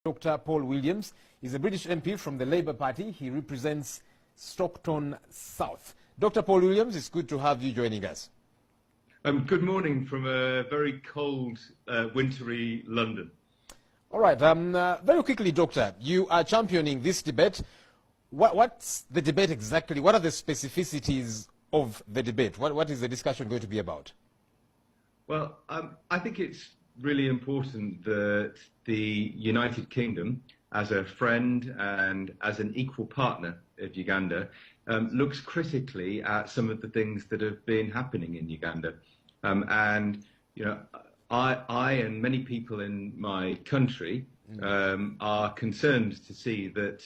Dr. Paul Williams is a British MP from the Labour Party. He represents Stockton South. Dr. Paul Williams, it's good to have you joining us. Good morning from a very cold, wintry London. All right. Very quickly, Doctor, you are championing this debate. What's the debate exactly? What are the specificities of the debate? What is the discussion going to be about? Well, I think it's really important that the United Kingdom, as a friend and as an equal partner of Uganda, looks critically at some of the things that have been happening in Uganda. And, you know, I and many people in my country are concerned to see that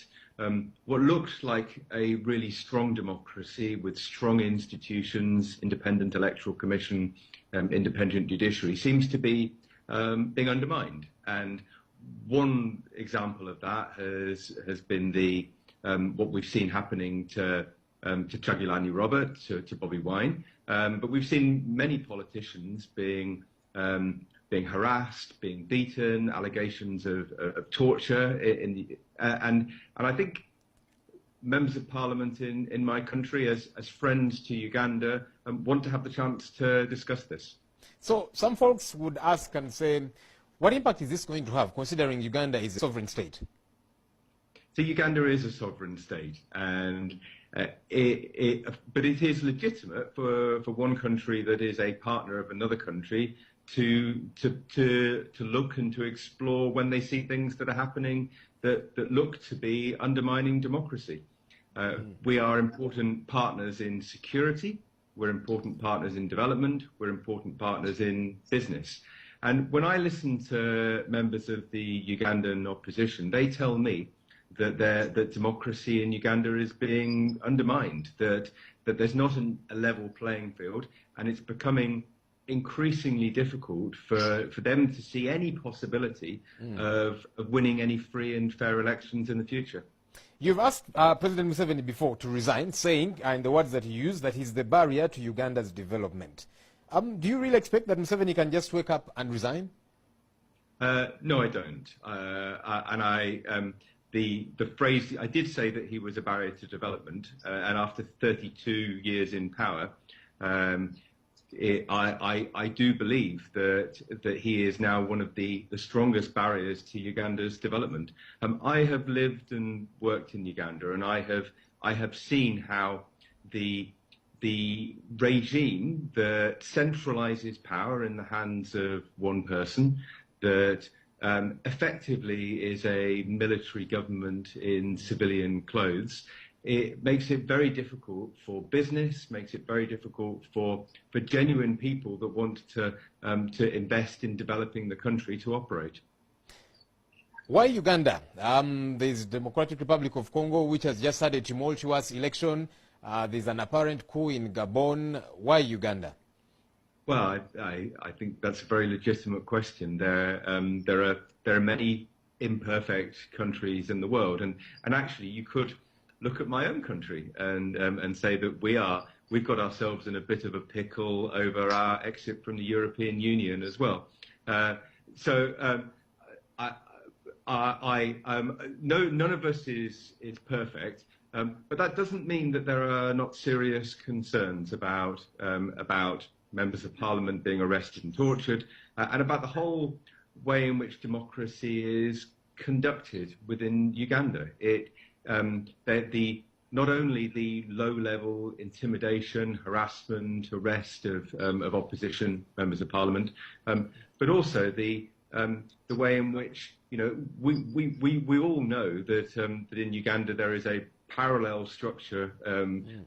what looks like a really strong democracy with strong institutions, independent electoral commission, independent judiciary, seems to be being undermined. And one example of that has been the what we've seen happening to Chagulani Robert, to Bobi Wine, but we've seen many politicians being harassed, being beaten, allegations of torture, and I think members of parliament in my country, as friends to Uganda, want to have the chance to discuss this. So some folks would ask and say, what impact is this going to have, considering Uganda is a sovereign state? So Uganda is a sovereign state, and but it is legitimate for one country that is a partner of another country to look and to explore when they see things that are happening that look to be undermining democracy. We are important partners in security, we're important partners in development, we're important partners in business. And when I listen to members of the Ugandan opposition, they tell me that democracy in Uganda is being undermined, that there's not a level playing field, and it's becoming increasingly difficult for them to see any possibility of winning any free and fair elections in the future. You've asked President Museveni before to resign, saying, in the words that he used, that he's the barrier to Uganda's development. Do you really expect that Museveni can just wake up and resign? No, I don't. The phrase, I did say that he was a barrier to development, and after 32 years in power, I do believe that he is now one of the strongest barriers to Uganda's development. I have lived and worked in Uganda, and I have seen how the regime that centralizes power in the hands of one person, that effectively is a military government in civilian clothes, it makes it very difficult for business, makes it very difficult for genuine people that want to invest in developing the country to operate. Why Uganda? There's Democratic Republic of Congo, which has just had a tumultuous election. There's an apparent coup in Gabon. Why Uganda? Well, I think that's a very legitimate question. There are many imperfect countries in the world, and actually you could look at my own country and say that we've got ourselves in a bit of a pickle over our exit from the European Union as well. None of us is perfect, but that doesn't mean that there are not serious concerns about members of parliament being arrested and tortured, and about the whole way in which democracy is conducted within Uganda. Not only the low-level intimidation, harassment, arrest of opposition members of parliament, but also the way in which, you know, we all know that in Uganda there is a parallel structure,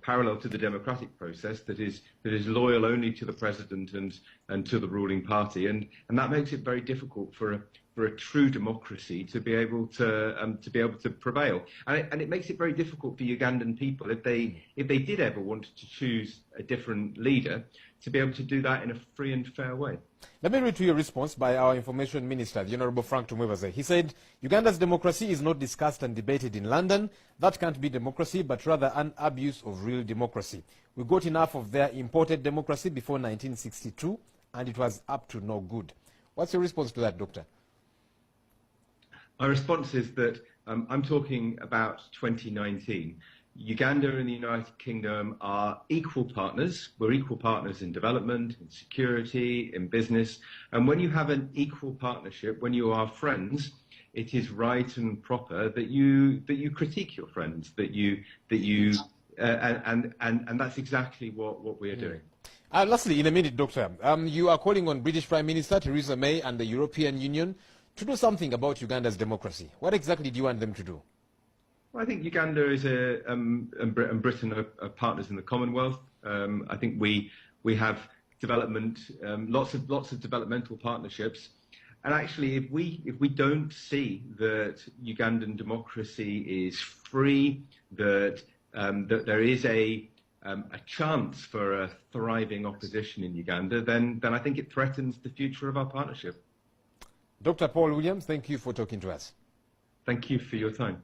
parallel to the democratic process, that is loyal only to the president and to the ruling party, and that makes it very difficult for a true democracy to be able to prevail, and it makes it very difficult for Ugandan people, if they did ever want to choose a different leader, to be able to do that in a free and fair way. Let me read to you a response by our Information Minister, the Honourable Frank Tumwebaze. He said, Uganda's democracy is not discussed and debated in London. That can't be democracy, but rather an abuse of real democracy. We got enough of their imported democracy before 1962, and it was up to no good. What's your response to that, Doctor? My response is that I'm talking about 2019. Uganda and the United Kingdom are equal partners. We're equal partners in development, in security, in business. And when you have an equal partnership, when you are friends, it is right and proper that you critique your friends, and that's exactly what we are doing. Lastly, in a minute, Doctor, you are calling on British Prime Minister Theresa May and the European Union to do something about Uganda's democracy. What exactly do you want them to do? Well, I think Uganda is and Britain are partners in the Commonwealth. I think we have development, lots of developmental partnerships. And actually, if we don't see that Ugandan democracy is free, that there is a chance for a thriving opposition in Uganda, then I think it threatens the future of our partnership. Dr. Paul Williams, thank you for talking to us. Thank you for your time.